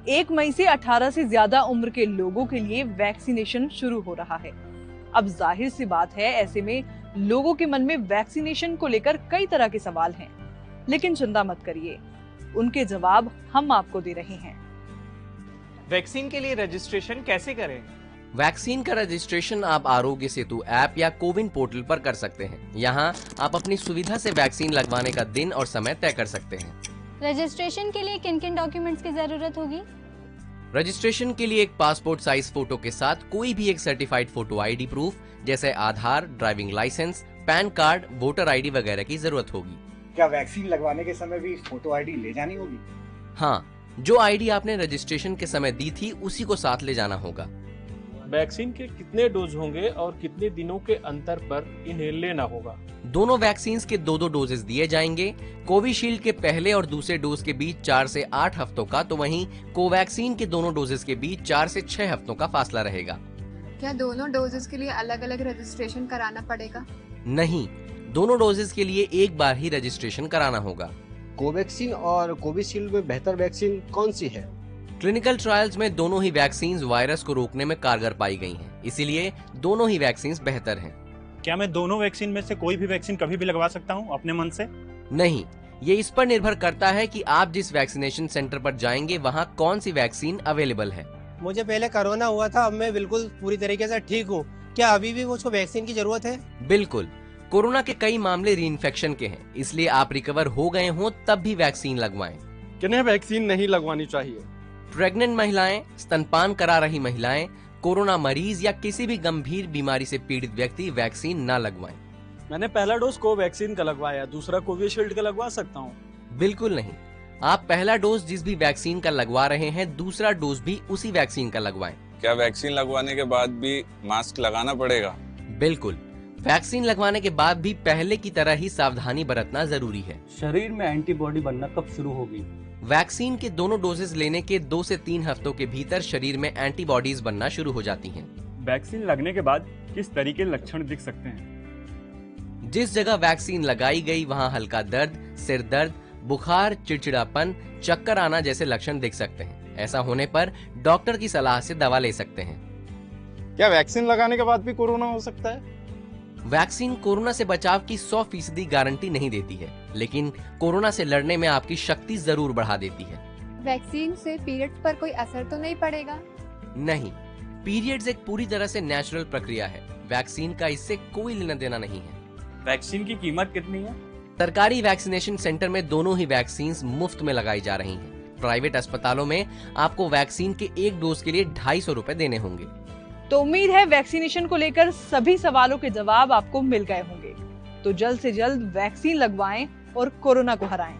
1 मई से 18 से ज्यादा उम्र के लोगों के लिए वैक्सीनेशन शुरू हो रहा है। अब जाहिर सी बात है, ऐसे में लोगों के मन में वैक्सीनेशन को लेकर कई तरह के सवाल हैं, लेकिन चिंता मत करिए, उनके जवाब हम आपको दे रहे हैं। वैक्सीन के लिए रजिस्ट्रेशन कैसे करें? वैक्सीन का रजिस्ट्रेशन आप आरोग्य सेतु ऐप या कोविन पोर्टल पर कर सकते हैं। यहाँ आप अपनी सुविधा से वैक्सीन लगवाने का दिन और समय तय कर सकते हैं। रजिस्ट्रेशन के लिए किन किन डॉक्यूमेंट्स की जरूरत होगी? रजिस्ट्रेशन के लिए एक पासपोर्ट साइज फोटो के साथ कोई भी एक सर्टिफाइड फोटो आईडी प्रूफ जैसे Aadhaar, driving licence, PAN card, voter ID वगैरह की जरूरत होगी। क्या वैक्सीन लगवाने के समय भी फोटो आईडी ले जानी होगी? हाँ, जो आईडी आपने रजिस्ट्रेशन के समय दी थी उसी को साथ ले जाना होगा। वैक्सीन के कितने डोज होंगे और कितने दिनों के अंतर पर इन्हें लेना होगा? दोनों वैक्सीन के 2-2 डोजेस दिए जाएंगे। कोविशील्ड के पहले और दूसरे डोज के बीच 4 से 8 हफ्तों का, तो वहीं कोवैक्सीन के दोनों डोजेस के बीच 4 से 6 हफ्तों का फासला रहेगा। क्या दोनों डोजेस के लिए अलग अलग रजिस्ट्रेशन कराना पड़ेगा? नहीं, दोनों डोजेस के लिए एक बार ही रजिस्ट्रेशन कराना होगा। कोवैक्सीन और कोविशील्ड में बेहतर वैक्सीन कौन सी है? क्लिनिकल ट्रायल्स में दोनों ही वैक्सीन वायरस को रोकने में कारगर पाई गई हैं, इसीलिए दोनों ही वैक्सीन बेहतर हैं। क्या मैं दोनों वैक्सीन में से कोई भी वैक्सीन कभी भी लगवा सकता हूं अपने मन से? नहीं, ये इस पर निर्भर करता है कि आप जिस वैक्सीनेशन सेंटर पर जाएंगे वहाँ कौन सी वैक्सीन अवेलेबल है। मुझे पहले कोरोना हुआ था, अब मैं बिल्कुल पूरी तरीके से ठीक हूँ। क्या अभी भी मुझको वैक्सीन की जरूरत है? बिल्कुल, कोरोना के कई मामले रीइंफेक्शन के हैं, इसलिए आप रिकवर हो गए हों तब भी वैक्सीन लगवाएं। किन्हें वैक्सीन नहीं लगवानी चाहिए? प्रेग्नेंट महिलाएं, स्तनपान करा रही महिलाएं, कोरोना मरीज या किसी भी गंभीर बीमारी से पीड़ित व्यक्ति वैक्सीन न लगवाएं। मैंने पहला डोज कोवैक्सीन का लगवाया, दूसरा कोविशील्ड का लगवा सकता हूँ? बिल्कुल नहीं, आप पहला डोज जिस भी वैक्सीन का लगवा रहे हैं दूसरा डोज भी उसी वैक्सीन का लगवाएं। क्या वैक्सीन लगवाने के बाद भी मास्क लगाना पड़ेगा? बिल्कुल, वैक्सीन लगवाने के बाद भी पहले की तरह ही सावधानी बरतना जरूरी है। शरीर में एंटीबॉडी बनना कब शुरू होगी? वैक्सीन के दोनों डोजेस लेने के 2 से 3 हफ्तों के भीतर शरीर में एंटीबॉडीज बनना शुरू हो जाती हैं। वैक्सीन लगने के बाद किस तरीके लक्षण दिख सकते हैं? जिस जगह वैक्सीन लगाई गई वहां हल्का दर्द, सिर दर्द, बुखार, चिड़चिड़ापन, चक्कर आना जैसे लक्षण दिख सकते हैं। ऐसा होने पर डॉक्टर की सलाह से दवा ले सकते हैं। क्या वैक्सीन लगाने के बाद भी कोरोना हो सकता है? वैक्सीन कोरोना से बचाव की 100% गारंटी नहीं देती है, लेकिन कोरोना से लड़ने में आपकी शक्ति जरूर बढ़ा देती है। वैक्सीन से पीरियड्स पर कोई असर तो नहीं पड़ेगा? नहीं, पीरियड्स एक पूरी तरह से नेचुरल प्रक्रिया है। वैक्सीन का इससे कोई लेना देना नहीं है। वैक्सीन की कीमत कितनी है? सरकारी वैक्सीनेशन सेंटर में दोनों ही वैक्सीन मुफ्त में लगाई जा रही हैं। प्राइवेट अस्पतालों में आपको वैक्सीन के एक डोज के लिए 250 रुपए देने होंगे। तो उम्मीद है वैक्सीनेशन को लेकर सभी सवालों के जवाब आपको मिल गए होंगे। तो जल्द से जल्द वैक्सीन लगवाएं और कोरोना को हराएं।